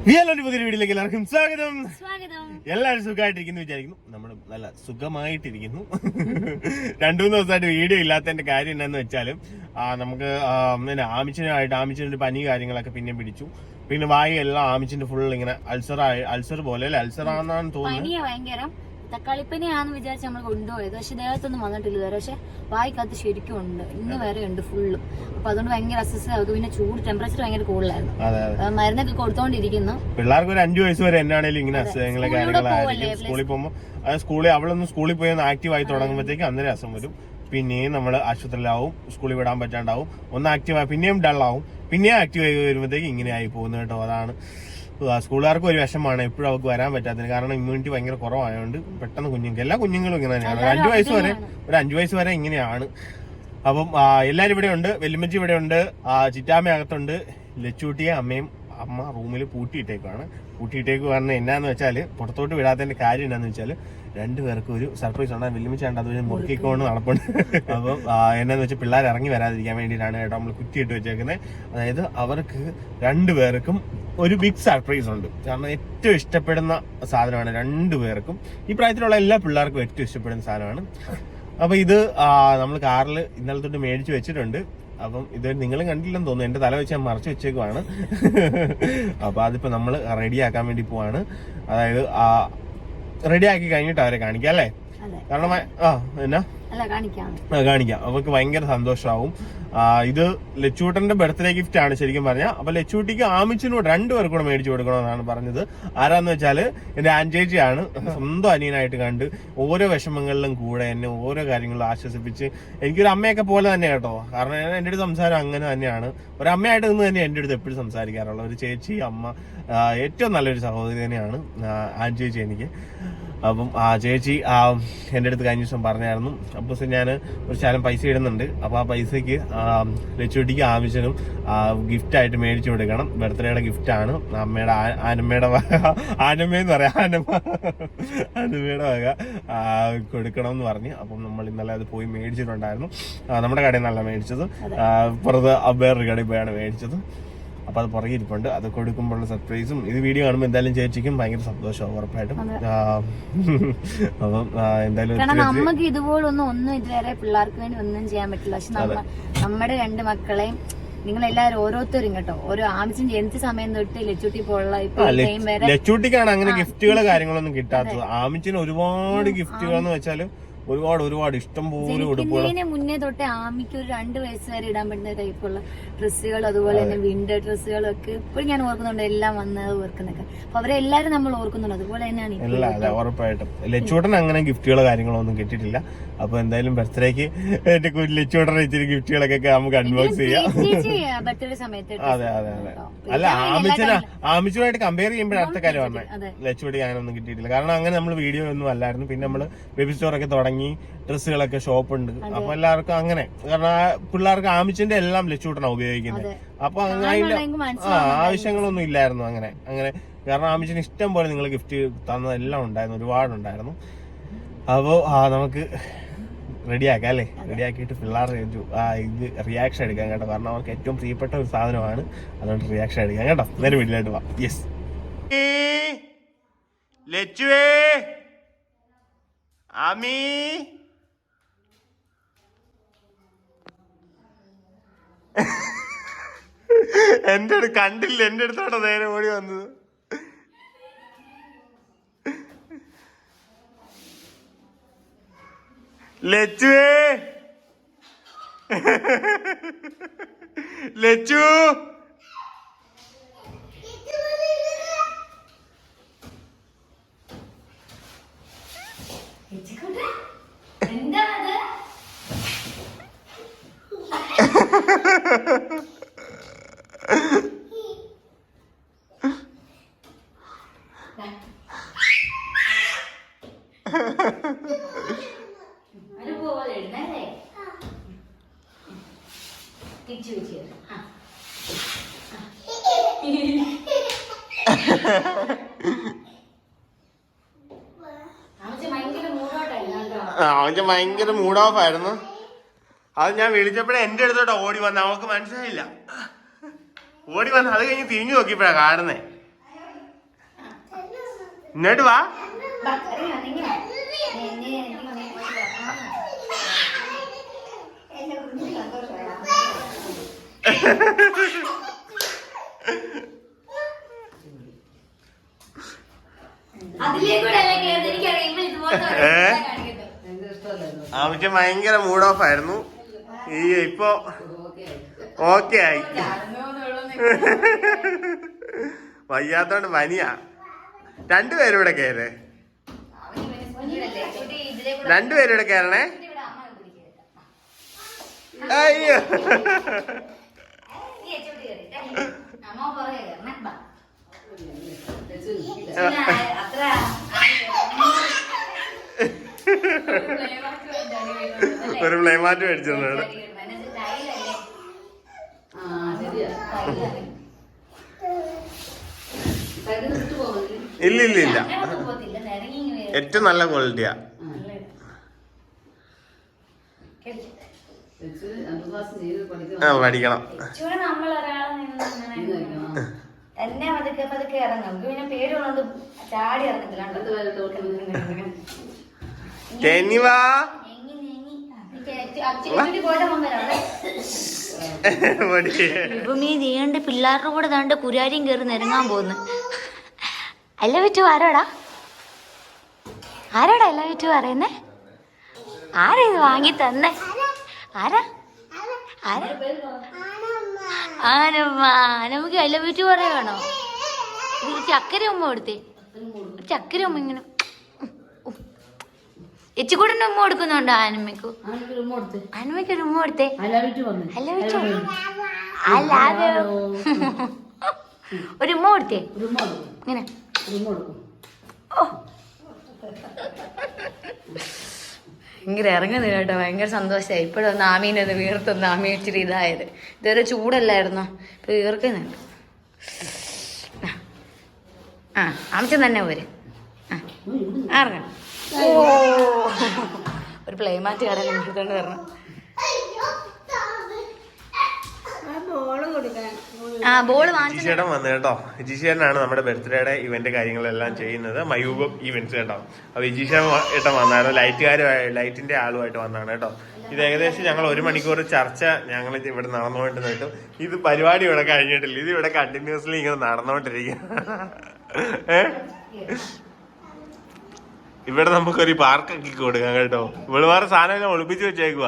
പുതിയ വീട്ടിലേക്ക് എല്ലാവർക്കും സ്വാഗതം. എല്ലാവരും സുഖമായിട്ടിരിക്കുന്നു വിചാരിക്കുന്നു. നമ്മൾ നല്ല സുഖമായിട്ടിരിക്കുന്നു. 2-3 ദിവസമായിട്ട് വീഡിയോ ഇല്ലാത്തതിന്റെ കാര്യം എന്താന്ന് വെച്ചാലും നമുക്ക് ആമിച്ചിനൊരു പനി കാര്യങ്ങളൊക്കെ പിന്നെ പിടിച്ചു. പിന്നെ വായു എല്ലാം ആമിച്ചിന്റെ ഫുൾ ഇങ്ങനെ അൾസർ പോലെ അല്ലെ, അൾസറാണെന്നാണ് തോന്നുന്നത്. തക്കാളിപ്പനിയാന്ന് വിചാരിച്ച് നമ്മൾ കൊണ്ടുപോയത്. പക്ഷെ ദേഹത്തൊന്നും വന്നിട്ടില്ല ഇതുവരെ. പക്ഷെ വായിക്കകത്ത് ശരിക്കും ഉണ്ട്, ഇന്ന് വരെ ഉണ്ട് ഫുള്ളും. അപ്പൊ അതുകൊണ്ട് ഭയങ്കര അസ്വസ്ഥ. പിന്നെ ചൂട് ടെമ്പറേച്ചർ ഭയങ്കര കൂടുതലായിരുന്നു. മരുന്നൊക്കെ കൊടുത്തോണ്ടിരിക്കുന്നു. പിള്ളേർക്ക് ഒരു 5 വയസ്സ് വരെ എന്നാണേലും ഇങ്ങനെ അസുഖങ്ങളെ കാര്യങ്ങളായിരിക്കും. സ്കൂളിൽ പോകുമ്പോൾ അവളൊന്ന് സ്കൂളിൽ പോയി ആക്റ്റീവ് ആയി തുടങ്ങുമ്പോഴത്തേക്ക് അന്നേരം അസുഖം വരും. പിന്നെയും നമ്മൾ ആശുപത്രിയിലാവും, സ്കൂളിൽ വിടാൻ പറ്റാണ്ടാവും, ഒന്ന് ആക്റ്റീവ് പിന്നെയും ഡള്ളാവും, പിന്നെയും ആക്റ്റീവ് ആയി വരുമ്പോഴത്തേക്ക് ഇങ്ങനെ ആയി പോകുന്നത് കേട്ടോ. അതാണ് സ്കൂളുകാർക്ക് ഒരു വിഷമാണ് എപ്പോഴും അവർക്ക് വരാൻ പറ്റാത്തത്. കാരണം ഇമ്മ്യൂണിറ്റി ഭയങ്കര കുറവായതുകൊണ്ട് പെട്ടെന്ന് എല്ലാ കുഞ്ഞുങ്ങളും ഇങ്ങനെ തന്നെയാണ്. ഒരു 5 വയസ്സ് വരെ ഇങ്ങനെയാണ്. അപ്പം എല്ലാരും ഇവിടെ ഉണ്ട്. വെല്ലുമ്മച്ചി ഇവിടെ ഉണ്ട്, ചിറ്റാമ്മ അകത്തുണ്ട്, ലച്ചൂട്ടിയെ അമ്മ റൂമിൽ പൂട്ടിയിട്ടേക്കാണ്. പറഞ്ഞ എന്നാന്ന് വെച്ചാല് പുറത്തോട്ട് വിടാത്തതിന്റെ കാര്യം എന്നാന്ന് വെച്ചാല് 2 പേർക്കും ഒരു സർപ്രൈസ് ഉണ്ടാകും. വെല്ലുമ്മച്ചി അത് മുറുക്കിക്കൊണ്ട് നടപ്പുണ്ട്. അപ്പം എന്നാന്ന് വെച്ചാൽ പിള്ളേർ ഇറങ്ങി വരാതിരിക്കാൻ വേണ്ടിയിട്ടാണ് കേട്ടോ നമ്മൾ കുറ്റിയിട്ട് വെച്ചേക്കുന്നത്. അതായത് അവർക്ക് 2 പേർക്കും ഒരു ബിഗ് സർപ്രൈസ് ഉണ്ട്. കാരണം ഏറ്റവും ഇഷ്ടപ്പെടുന്ന സാധനമാണ് 2 പേർക്കും. ഈ പ്രായത്തിലുള്ള എല്ലാ പിള്ളേർക്കും ഏറ്റവും ഇഷ്ടപ്പെടുന്ന സാധനമാണ്. അപ്പൊ ഇത് നമ്മൾ കാറിൽ ഇന്നലെ തൊട്ട് മേടിച്ചു വെച്ചിട്ടുണ്ട്. അപ്പം ഇത് നിങ്ങളും കണ്ടില്ലെന്ന് തോന്നുന്നു. എന്റെ തല വെച്ച് ഞാൻ മറച്ചു വെച്ചേക്കുവാണ്. അപ്പൊ അതിപ്പോ നമ്മൾ റെഡിയാക്കാൻ വേണ്ടി പോവാണ്. അതായത് റെഡിയാക്കി കഴിഞ്ഞിട്ട് അവരെ കാണിക്കാം അല്ലേ? കാരണം കാണിക്കാം. അവർക്ക് ഭയങ്കര സന്തോഷമാവും. ഇത് ലച്ചൂട്ടന്റെ ബർത്ത്ഡേ ഗിഫ്റ്റ് ആണ് ശരിക്കും പറഞ്ഞാൽ. അപ്പൊ ലച്ചൂട്ടിക്ക് ആമിച്ചിനോട് 2 പേർക്കും കൂടെ മേടിച്ചു കൊടുക്കണമെന്നാണ് പറഞ്ഞത്. ആരാന്ന് വെച്ചാല് എന്റെ ആൻചേച്ചിയാണ്. സ്വന്തം അനിയനായിട്ട് കണ്ട് ഓരോ വിഷമങ്ങളിലും കൂടെ എന്നെ ഓരോ കാര്യങ്ങളും ആശ്വസിപ്പിച്ച് എനിക്കൊരു അമ്മയൊക്കെ പോലെ തന്നെ കേട്ടോ. കാരണം എന്റെ അടുത്ത് സംസാരം അങ്ങനെ തന്നെയാണ്. ഒരു അമ്മയായിട്ട് നിന്ന് തന്നെ എന്റെ അടുത്ത് എപ്പോഴും സംസാരിക്കാറുള്ള ഒരു ചേച്ചി, അമ്മ, ഏറ്റവും നല്ലൊരു സഹോദരി തന്നെയാണ് ആൻചേച്ചി എനിക്ക്. അപ്പം ചേച്ചി എന്റെ അടുത്ത് കഴിഞ്ഞ ദിവസം പറഞ്ഞായിരുന്നു, അപ്പോൾ ഞാൻ ഒരു ശകലം പൈസ ഇടുന്നുണ്ട്. അപ്പൊ ആ പൈസക്ക് ലച്ചൂട്ടിക്ക് ആവശ്യനും ഗിഫ്റ്റായിട്ട് മേടിച്ചു കൊടുക്കണം. ബർത്ത്ഡേയുടെ ഗിഫ്റ്റാണ്. ആനമ്മയുടെ വക, ആനമ്മയെന്ന് പറയാം, ആനമ്മയുടെ വക കൊടുക്കണം എന്ന് പറഞ്ഞ്. അപ്പം നമ്മൾ ഇന്നലെ അത് പോയി മേടിച്ചിട്ടുണ്ടായിരുന്നു. നമ്മുടെ കടയിൽ നിന്നല്ല മേടിച്ചത്, പുറത്ത് വേറൊരു കടയിൽ പോയാണ് മേടിച്ചത്. അപ്പൊ അത് പുറകെ ഇരിപ്പുണ്ട്. അത് കൊടുക്കുമ്പോഴുള്ള സർപ്രൈസും ഇത് വീഡിയോ കാണുമ്പോൾ എന്തായാലും ചേച്ചിക്കും ഭയങ്കര സന്തോഷമാവും ഉറപ്പായിട്ടും. അപ്പം എന്തായാലും നമുക്ക് ഇതുപോലൊന്നും ഇതുവരെ പിള്ളേർക്ക് വേണ്ടി ഒന്നും ചെയ്യാൻ പറ്റില്ല. പക്ഷെ നമ്മുടെ 2 മക്കളെയും നിങ്ങളെല്ലാവരും ഓരോരുത്തരും കേട്ടോ, ഓരോ ആവശ്യം ജനിച്ച സമയം തൊട്ട് ലച്ചൂട്ടി പോലുള്ള ലച്ചൂട്ടിക്കാണ് അങ്ങനെ ഗിഫ്റ്റുകളോ കാര്യങ്ങളൊന്നും കിട്ടാത്തത്. ആമിച്ചിന് ഒരുപാട് ഗിഫ്റ്റുകൾ എന്ന് വെച്ചാല് ഒരുപാട് ഇഷ്ടം പോലെ ഉടുപ്പുകൾ. മുന്നേ തൊട്ടേ ആമിക്ക് ഒരു 2 വയസ്സ് വരെ ഇടാൻ പറ്റുന്ന ടൈപ്പുള്ള ഡ്രസ്സുകൾ, അതുപോലെ തന്നെ വിന്റർ ഡ്രസ്സുകളൊക്കെ ഇപ്പോഴും ഞാൻ ഓർക്കുന്നുണ്ട്. എല്ലാം വന്നത് ഓർക്കുന്നൊക്കെ. അപ്പൊ അവരെല്ലാരും നമ്മൾ ഓർക്കുന്നുണ്ട്. അതുപോലെ തന്നെയാണ് ഉറപ്പായിട്ടും. ലച്ചൂട്ടൻ അങ്ങനെ ഗിഫ്റ്റുകളോ കാര്യങ്ങളോ ഒന്നും കിട്ടിയിട്ടില്ല. അപ്പൊ എന്തായാലും ബർത്ത്ഡേക്ക് എന്റെ ലച്ചൂട്ടൻ ഇച്ചിരി ഗിഫ്റ്റുകളൊക്കെ നമുക്ക് അൺബോക്സ് ചെയ്യാം. ബർത്ത്ഡേ സമയത്ത് അതെ. അല്ല, ആമിച്ചുമായിട്ട് കമ്പയർ ചെയ്യുമ്പോഴാണ് അടുത്ത കാര്യം പറഞ്ഞത്. ലച്ചൂട്ടിക്ക് അങ്ങനെ ഒന്നും കിട്ടിയിട്ടില്ല. കാരണം അങ്ങനെ നമ്മൾ വീഡിയോ ഒന്നും അല്ലായിരുന്നു. പിന്നെ നമ്മള് ബേബി സ്റ്റോറൊക്കെ തുടങ്ങി, ഡ്രസ്സുകളൊക്കെ ഷോപ്പുണ്ട്. അപ്പൊ എല്ലാവർക്കും അങ്ങനെ, കാരണം പിള്ളേർക്ക് ആമിച്ചിന്റെ എല്ലാം ലച്ചൂട്ടനാണ് ഉപയോഗിക്കുന്നത്. അപ്പൊ അതിന്റെ ആവശ്യങ്ങളൊന്നും ഇല്ലായിരുന്നു അങ്ങനെ. കാരണം ആമിച്ചിന് ഇഷ്ടം പോലെ നിങ്ങൾ ഗിഫ്റ്റ് തന്നതെല്ലാം ഉണ്ടായിരുന്നു, ഒരുപാടുണ്ടായിരുന്നു. അപ്പോ നമുക്ക് റെഡിയാക്കാം അല്ലേ? റെഡിയാക്കിയിട്ട് പിള്ളേരുടെ ഇത് റിയാക്ഷൻ എടുക്കാം കേട്ടോ. കാരണം അവർക്ക് ഏറ്റവും പ്രിയപ്പെട്ട ഒരു സാധനമാണ്. അതുകൊണ്ട് റിയാക്ഷൻ എടുക്കാം കേട്ടോ. നേരെ വീട്ടിലായിട്ട് പോവാം. യെസ്, ലച്ചുവേ, ആമി, എന്റെ അടുത്ത് കണ്ടില്ല, എന്റെ അടുത്തോടെ നേരെ ഓടി വന്നത്. ലച്ചുവേ, ലച്ചു, അവന്റെ ഭയങ്കര മൂഡ് ഓഫ് ആയിരുന്നു. അത് ഞാൻ വിളിച്ചപ്പോഴേ എന്റെ അടുത്തോട്ട് ഓടി വന്ന, അവൾക്ക് മനസ്സിലായില്ല. ഓടി വന്ന അത് കഴിഞ്ഞ് തിരിഞ്ഞു നോക്കിയപ്പോഴാ കാണുന്നേ. ഇങ്ങോട്ട് വാ. ആമിക്ക് ഭയങ്കര മൂഡ് ഓഫ് ആയിരുന്നു. ഈ ഇപ്പൊ ഓക്കെ ആയി. വയ്യാത്തോണ്ട് പനിയാ. രണ്ടുപേരും ഇവിടെ കയറേ, രണ്ടുപേരും ഇവിടെ കയറണേ. അയ്യോ ഒരു പ്ലേമാറ്റ് മേടിച്ചു തന്നോട്. ഇല്ല ഇല്ല ഇല്ല, ഏറ്റവും നല്ല ക്വാളിറ്റിയാ. പഠിക്കണം. എന്നെ പതുക്കെ പതുക്കെ ഇറങ്ങും. പിന്നെ പേര് കൊണ്ട് ചാടി ഇറങ്ങത്തില്ല. ഇപ്പം ഈ നീണ്ട പിള്ളേരുടെ കൂടെ ദാണ്ട് കുരാരിയും കയറി നിരങ്ങാൻ പോകുന്നു. അല്ല വിറ്റു ആരോടാ, ആരോടാ അല്ല വിറ്റു പറയുന്നേ? ആരാ ഇത് വാങ്ങി തന്നെ? ആരാ ആരാ? ആനമ്മ. നമുക്ക് അല്ല വിറ്റു പറയാണോ? ഇത് ചക്കര ഉമ്മ കൊടുത്തേ, ചക്കര ഉമ്മ ഇങ്ങനെ എച്ചിക്കൂടെ ഉമ്മ കൊടുക്കുന്നുണ്ടോ ആനമ്മയ്ക്ക്? ആനമ്മയ്ക്ക് ഒരു ഉമ്മ കൊടുത്തേ. അല്ല വിറ്റു അല്ലാതെ ഒരു ഉമ്മ കൊടുത്തേ ഇങ്ങനെ. ഓ ഭയങ്കര ഇറങ്ങുന്നില്ല കേട്ടോ, ഭയങ്കര സന്തോഷമായി. ഇപ്പോഴൊന്ന് ആമീനൊന്ന് വീർത്തൊന്ന് ആമി ഇച്ചിരി ഇതായത്. ഇതുവരെ ചൂടല്ലായിരുന്നോ, ഇപ്പൊ വീർക്കുന്നുണ്ട്. ആ ആമച്ചൻ തന്നെ പോര്. ആ ഇറങ്ങണം. ഓ ഒരു പ്ലേമാറ്റ് കടയിൽ എടുത്തോണ്ട് വരണം. ജിഷേട്ടൻ വന്നു കേട്ടോ. ജിഷേട്ടനാണ് നമ്മുടെ ബർത്ത്ഡേയുടെ ഇവന്റ് കാര്യങ്ങളെല്ലാം ചെയ്യുന്നത്, മയൂബം ഇവന്റ്സ് കേട്ടോ. അപ്പൊ ജിഷേട്ടൻ വന്നായിരുന്നു, ലൈറ്റിന്റെ ആളുമായിട്ട് വന്നാണ് കേട്ടോ. ഇത് ഏകദേശം ഞങ്ങൾ 1 മണിക്കൂർ ചർച്ച ഞങ്ങൾ ഇവിടെ നടന്നുകൊണ്ടിരുന്നു കേട്ടോ. ഇത് പരിപാടി ഇവിടെ കഴിഞ്ഞിട്ടില്ല, ഇത് ഇവിടെ കണ്ടിന്യൂസ്ലി ഇങ്ങനെ നടന്നുകൊണ്ടിരിക്കുക. ഇവിടെ നമുക്കൊരു പാർക്കൊക്കെ കൊടുക്കാം കേട്ടോ. ഇവിടെ വേറെ സാധനം എല്ലാം ഒളിപ്പിച്ച് വെച്ചേക്കുക,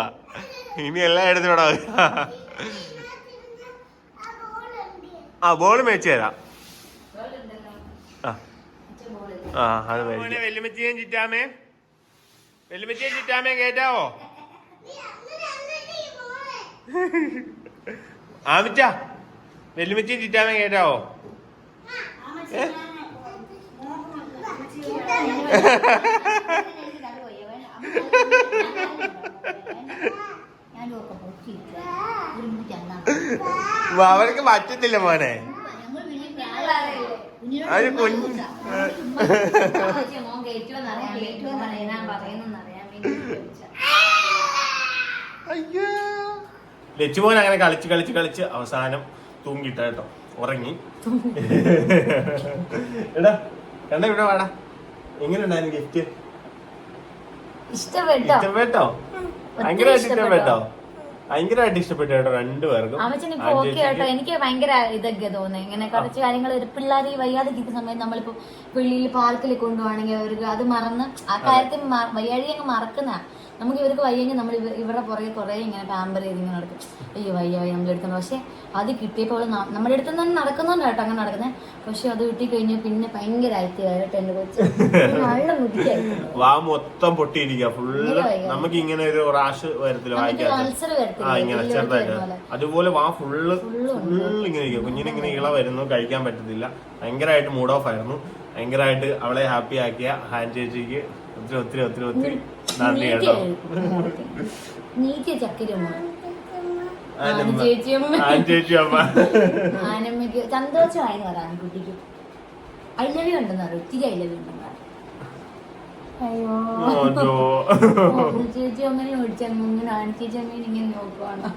ഇനി എല്ലാം എടുത്ത് ഇവിടെ. ആ ബോൾ മേടിച്ചു തരാം. ആ അത് വെല്ലുമച്ചിയും ചിറ്റാമേ, വെല്ലുമച്ചിയും ചിറ്റാമേ കേറ്റാവോ? ആമിച്ച വെല്ലുമച്ചിയും ചിറ്റാമേ കേറ്റാവോ? അവർക്ക് പറ്റത്തില്ല മോനെ. അത് കുഞ്ഞു ലച്ചുമോൻ അങ്ങനെ കളിച്ച് കളിച്ച് കളിച്ച് അവസാനം തൂങ്ങിട്ട കേട്ടോ, ഉറങ്ങി. എടാ കണ്ട ഇവിടെ വാടാ. എങ്ങനെ ഉണ്ടായിരുന്നു ഗിഫ്റ്റ്? ഇഷ്ടപ്പെട്ടോ? ഭയങ്കരമായിട്ട് ഇഷ്ടപ്പെട്ടോ? ഭയങ്കരമായിട്ട് ഇഷ്ടപ്പെട്ടു കേട്ടോ രണ്ടുപേർക്കും. എനിക്ക് ഭയങ്കര ഇതൊക്കെ തോന്നി. ഇങ്ങനെ കുറച്ച് കാര്യങ്ങൾ പിള്ളേർ വയ്യാതെ ഇരിക്കുന്ന സമയത്ത് നമ്മളിപ്പോ വെളിയിൽ പാർക്കിൽ കൊണ്ടുപോവാണെങ്കിൽ അവർക്ക് അത് മറന്ന് ആ കാര്യത്തിൽ വയ്യാഴി അങ്ങ് മറക്കുന്ന. നമുക്ക് ഇവർക്ക് വയ്യെങ്കിൽ നമ്മൾ ഇവരുടെ പുറകെ കുറെ ഇങ്ങനെ പാമ്പർ ചെയ്ത് ഇങ്ങനെ നടക്കും. അയ്യോ വയ്യ നമ്മൾ എടുക്കുന്നത്. പക്ഷെ അത് കിട്ടിയപ്പോൾ നമ്മുടെ അടുത്ത് തന്നെ നടക്കുന്നുണ്ട് കേട്ടോ, അങ്ങനെ നടക്കുന്നത്. പക്ഷെ അത് കിട്ടി കഴിഞ്ഞാൽ പിന്നെ ഭയങ്കര ആയിട്ട് എന്റെ കൊച്ചു നല്ല മുടിക്കായിരുന്നു. വാ മൊത്തം പൊട്ടിയിരിക്കുക ഫുള്ള്. നമുക്ക് ഇങ്ങനെ ഒരു റാഷ് വരത്തില്ല ഇങ്ങനെ ചെറുതായിട്ട്. അതുപോലെ വാ ഫുള്ള് ഇങ്ങനെ ഇരിക്കുക. കുഞ്ഞിനിങ്ങനെ ഇള വരുന്നു, കഴിക്കാൻ പറ്റത്തില്ല. ഭയങ്കരമായിട്ട് മൂഡ് ഓഫ് ആയിരുന്നു. ഭയങ്കരമായിട്ട് അവളെ ഹാപ്പി ആക്കിയ ഹാൻ ചേച്ചിക്ക് ഒത്തിരി ഒത്തിരി ഒത്തിരി ഒത്തിരി നന്ദി കേട്ടോ. ആനമ്മയ്ക്ക് സന്തോഷമായെന്ന് പറയാം. കുട്ടിക്ക് ഐലവി ഉണ്ടെന്ന് പറയും, ഒത്തിരി ഐലവി ഉണ്ടെന്ന് പറയാം. അയ്യോ ചേച്ചി അങ്ങനെ ഓടിച്ചങ്ങനെ ആനച്ചേച്ചി അങ്ങനെ ഇങ്ങനെ നോക്കുവാണോ?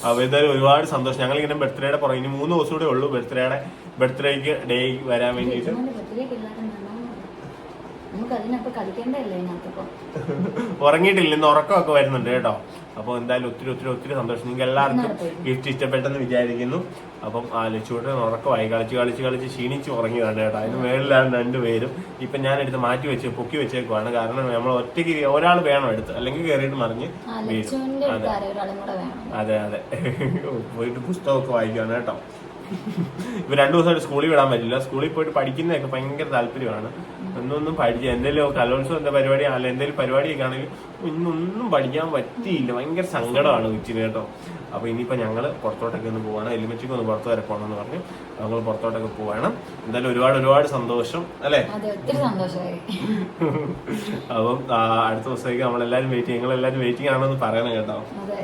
അപ്പൊ എന്തായാലും ഒരുപാട് സന്തോഷം. ഞങ്ങൾ ഇങ്ങനെ ബർത്ത്ഡേയുടെ പുറകെ ഇനി 3 ദിവസം കൂടെ ഉള്ളൂ ബർത്ത്ഡേക്ക് ഡേ വരാൻ വേണ്ടിട്ട്. ബർത്ത്ഡേക്ക് എല്ലാവരും നമുക്ക് അതിനപ്പൊ കളിക്കേണ്ടല്ലേ ഇതിനകത്തിപ്പോ. ഉറങ്ങിയിട്ടില്ല, ഇന്ന് ഉറക്കമൊക്കെ വരുന്നുണ്ട് കേട്ടോ. അപ്പൊ എന്തായാലും ഒത്തിരി ഒത്തിരി ഒത്തിരി സന്തോഷം. നിങ്ങൾക്ക് എല്ലാവർക്കും ഗിഫ്റ്റ് ഇഷ്ടപ്പെട്ടെന്ന് വിചാരിക്കുന്നു. അപ്പം ആ ലച്ചുകൂട്ടൻ ഉറക്കമായി, കളിച്ച് കളിച്ച് കളിച്ച് ക്ഷീണിച്ച് ഉറങ്ങിയതാണ് കേട്ടോ. അതിന് മേളിലാണ് രണ്ടുപേരും. ഇപ്പൊ ഞാൻ എടുത്ത് മാറ്റി വെച്ച് പൊക്കി വെച്ചേക്കുവാണ്. കാരണം നമ്മൾ ഒറ്റയ്ക്ക് ഒരാൾ വേണം എടുത്ത്, അല്ലെങ്കിൽ കയറിയിട്ട് മറിഞ്ഞ് വീഴും. അതെ അതെ പോയിട്ട് പുസ്തകമൊക്കെ വായിക്കുവാണ് കേട്ടോ. ഇപ്പൊ 2 ദിവസമായിട്ട് സ്കൂളിൽ വിടാൻ പറ്റില്ല. സ്കൂളിൽ പോയിട്ട് പഠിക്കുന്നതൊക്കെ ഭയങ്കര താല്പര്യമാണ്. ഒന്നും പഠിക്കുക, എന്തെങ്കിലും കലോത്സവം എന്താ പരിപാടി അല്ല എന്തെങ്കിലും പരിപാടിയൊക്കെ ആണെങ്കിൽ ഇന്നൊന്നും പഠിക്കാൻ പറ്റിയില്ല. ഭയങ്കര സങ്കടമാണ് ഉച്ചിന് കേട്ടോ. അപ്പൊ ഇനിയിപ്പോ ഞങ്ങള് പുറത്തോട്ടൊക്കെ ഒന്ന് പോവാണ്. എലിമച്ചിക്ക് ഒന്ന് പുറത്ത് വരെ പോകണമെന്ന് പറഞ്ഞു ഞങ്ങൾ പുറത്തോട്ടൊക്കെ പോവാണ്. എന്തായാലും ഒരുപാട് ഒരുപാട് സന്തോഷം അല്ലേ. അപ്പം അടുത്ത ദിവസത്തേക്ക് നമ്മളെല്ലാരും വെയിറ്റ്, ഞങ്ങളെല്ലാരും വെയിറ്റിംഗ് ആണെന്ന് പറയണം കേട്ടോ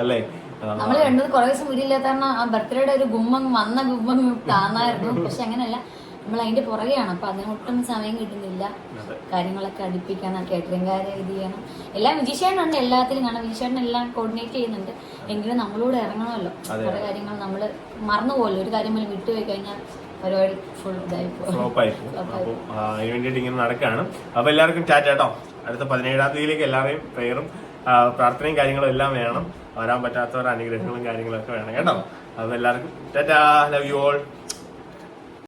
അല്ലേ. നമ്മള് രണ്ടു കുറെ ദിവസം വീടില്ലാത്ത ബർത്ത്ഡേയുടെ ഒരു ഗുമ്മം വന്ന ഗുമ്മം കാണായിരുന്നു. പക്ഷെ അങ്ങനെയല്ല, നമ്മൾ അതിന്റെ പുറകെയാണ്. അപ്പൊ അതിനൊട്ടും സമയം കിട്ടുന്നില്ല. കാര്യങ്ങളൊക്കെ അടുപ്പിക്കണം, കേറ്ററിംഗ് കാര്യം ഇത് ചെയ്യണം. എല്ലാം വിജീഷേനുണ്ട് എല്ലാത്തിലും. കാരണം വിജീഷേട്ടൻ എല്ലാം കോർഡിനേറ്റ് ചെയ്യുന്നുണ്ട്. എങ്കിലും നമ്മളൂടെ ഇറങ്ങണമല്ലോ. കുറെ കാര്യങ്ങൾ നമ്മള് മറന്നുപോകല്ലോ. ഒരു കാര്യം പോലും വിട്ടുപോയി കഴിഞ്ഞാൽ പരിപാടി ഫുൾ ഇതായി പോകും. അതിന് വേണ്ടിയിട്ട് ഇങ്ങനെ നടക്കുകയാണ്. അപ്പൊ എല്ലാവർക്കും ടാറ്റ കേട്ടോ. അടുത്ത 17-ാം തീയതിയിലേക്ക് എല്ലാവരെയും പ്രേയറും പ്രാർത്ഥനയും കാര്യങ്ങളും എല്ലാം വേണം. വരാൻ പറ്റാത്തവരുടെ അനുഗ്രഹങ്ങളും കാര്യങ്ങളൊക്കെ വേണം കേട്ടോ. അപ്പൊ എല്ലാവർക്കും ടാറ്റ, ലവ് യു ഓൾ.